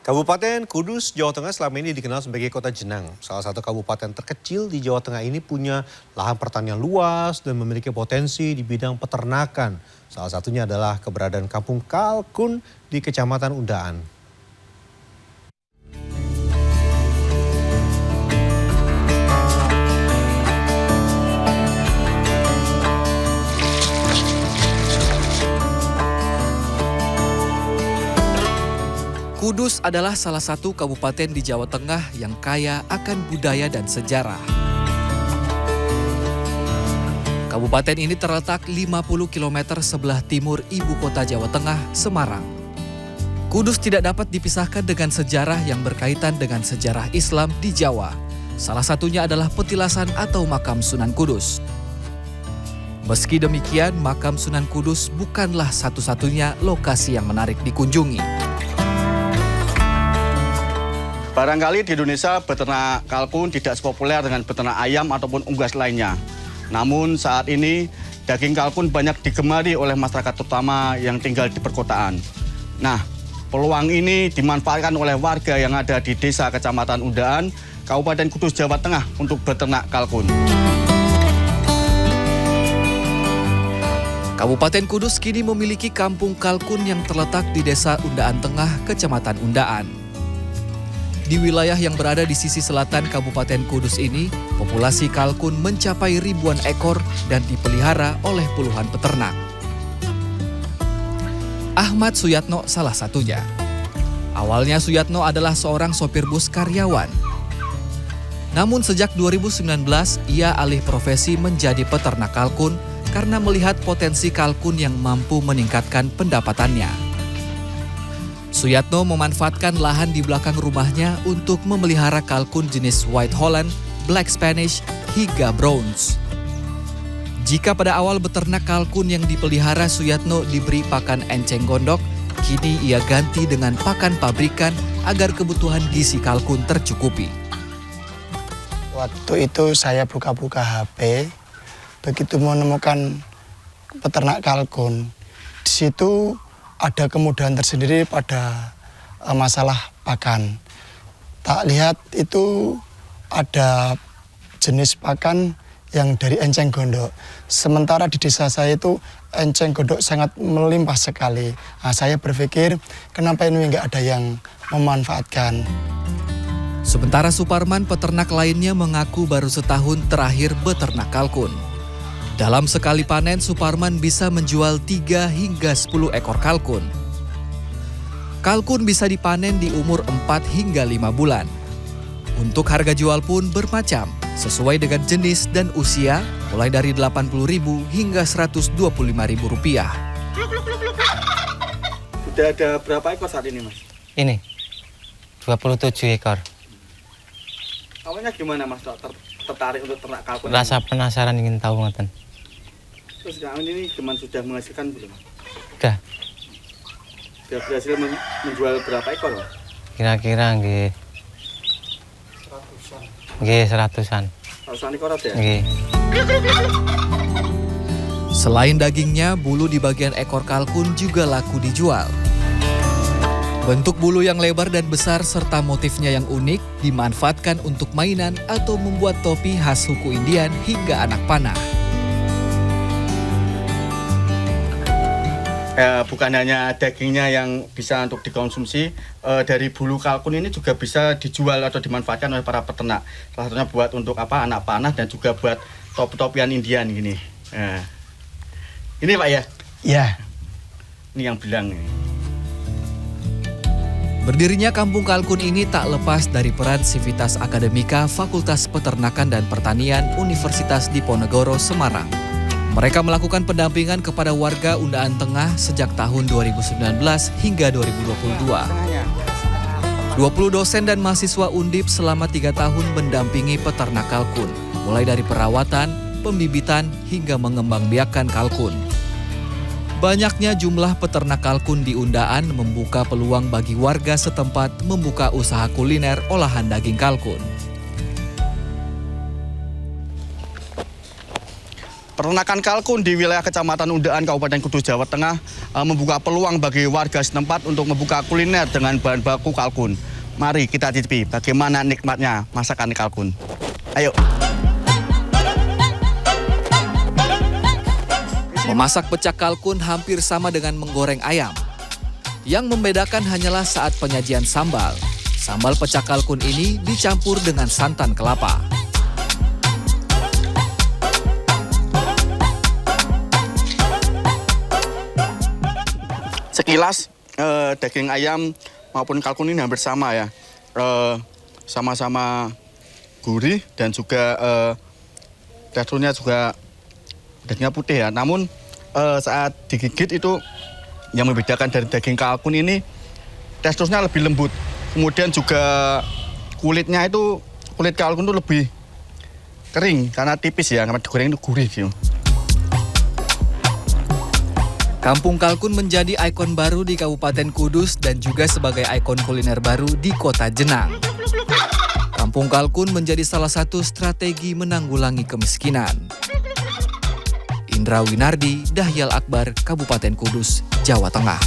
Kabupaten Kudus, Jawa Tengah selama ini dikenal sebagai kota jenang. Salah satu kabupaten terkecil di Jawa Tengah ini punya lahan pertanian luas dan memiliki potensi di bidang peternakan. Salah satunya adalah keberadaan Kampung Kalkun di Kecamatan Undaan. Kudus adalah salah satu kabupaten di Jawa Tengah yang kaya akan budaya dan sejarah. Kabupaten ini terletak 50 km sebelah timur ibu kota Jawa Tengah, Semarang. Kudus tidak dapat dipisahkan dengan sejarah yang berkaitan dengan sejarah Islam di Jawa. Salah satunya adalah petilasan atau makam Sunan Kudus. Meski demikian, makam Sunan Kudus bukanlah satu-satunya lokasi yang menarik dikunjungi. Barangkali di Indonesia beternak kalkun tidak sepopuler dengan beternak ayam ataupun unggas lainnya. Namun saat ini daging kalkun banyak digemari oleh masyarakat terutama yang tinggal di perkotaan. Nah, peluang ini dimanfaatkan oleh warga yang ada di desa Kecamatan Undaan, Kabupaten Kudus, Jawa Tengah untuk beternak kalkun. Kabupaten Kudus kini memiliki kampung kalkun yang terletak di Desa Undaan Tengah, Kecamatan Undaan. Di wilayah yang berada di sisi selatan Kabupaten Kudus ini, populasi kalkun mencapai ribuan ekor dan dipelihara oleh puluhan peternak. Ahmad Suyatno salah satunya. Awalnya Suyatno adalah seorang sopir bus karyawan. Namun sejak 2019, ia alih profesi menjadi peternak kalkun karena melihat potensi kalkun yang mampu meningkatkan pendapatannya. Suyatno memanfaatkan lahan di belakang rumahnya untuk memelihara kalkun jenis White Holland, Black Spanish, hingga Browns. Jika pada awal beternak kalkun yang dipelihara Suyatno diberi pakan enceng gondok, kini ia ganti dengan pakan pabrikan agar kebutuhan gizi kalkun tercukupi. Waktu itu saya buka-buka HP, begitu menemukan peternak kalkun. Di situ ada kemudahan tersendiri pada masalah pakan. Tak lihat itu ada jenis pakan yang dari enceng gondok. Sementara di desa saya itu enceng gondok sangat melimpah sekali. Nah, saya berpikir kenapa ini nggak ada yang memanfaatkan. Sementara Suparman, peternak lainnya, mengaku baru setahun terakhir beternak kalkun. Dalam sekali panen, Suparman bisa menjual 3 hingga 10 ekor kalkun. Kalkun bisa dipanen di umur 4 hingga 5 bulan. Untuk harga jual pun bermacam, sesuai dengan jenis dan usia, mulai dari Rp80.000 hingga Rp125.000. Sudah ada berapa ekor saat ini, Mas? Ini, 27 ekor. Awalnya gimana, Mas, tertarik untuk ternak kalkun? Rasa penasaran ingin tahu ngoten. Terus sekarang ini cuman sudah menghasilkan belum? Udah, Sudah berhasil menjual berapa ekor, Mas? kira-kira nggih. Nggih, 100-an. 100-an ekor ada ya? Nggih. Selain dagingnya, bulu di bagian ekor kalkun juga laku dijual. Bentuk bulu yang lebar dan besar serta motifnya yang unik dimanfaatkan untuk mainan atau membuat topi khas suku Indian hingga anak panah. Bukan hanya dagingnya yang bisa untuk dikonsumsi, dari bulu kalkun ini juga bisa dijual atau dimanfaatkan oleh para peternak. Salah satunya buat untuk anak panah dan juga buat topi-topian Indian gini. Ini Pak ya? Ya. Ini yang bilang ini. Berdirinya Kampung Kalkun ini tak lepas dari peran Sivitas Akademika Fakultas Peternakan dan Pertanian Universitas Diponegoro, Semarang. Mereka melakukan pendampingan kepada warga Undaan Tengah sejak tahun 2019 hingga 2022. 20 dosen dan mahasiswa Undip selama 3 tahun mendampingi peternak kalkun, mulai dari perawatan, pembibitan, hingga mengembangbiakan kalkun. Banyaknya jumlah peternak kalkun di Undaan membuka peluang bagi warga setempat membuka usaha kuliner olahan daging kalkun. Peternakan kalkun di wilayah Kecamatan Undaan, Kabupaten Kudus, Jawa Tengah membuka peluang bagi warga setempat untuk membuka kuliner dengan bahan baku kalkun. Mari kita cicipi bagaimana nikmatnya masakan kalkun. Ayo. Memasak pecak kalkun hampir sama dengan menggoreng ayam. Yang membedakan hanyalah saat penyajian sambal. Sambal pecak kalkun ini dicampur dengan santan kelapa. Sekilas daging ayam maupun kalkun ini hampir sama ya. Sama-sama gurih dan juga teksturnya juga dagingnya putih ya. Namun saat digigit itu yang membedakan dari daging kalkun ini teksturnya lebih lembut. Kemudian juga kulitnya itu, kulit kalkun itu lebih kering karena tipis ya, karena digoreng itu gurih gitu. Kampung Kalkun menjadi ikon baru di Kabupaten Kudus dan juga sebagai ikon kuliner baru di Kota Jenang. Kampung Kalkun menjadi salah satu strategi menanggulangi kemiskinan. Indra Winardi, Dahyal Akbar, Kabupaten Kudus, Jawa Tengah.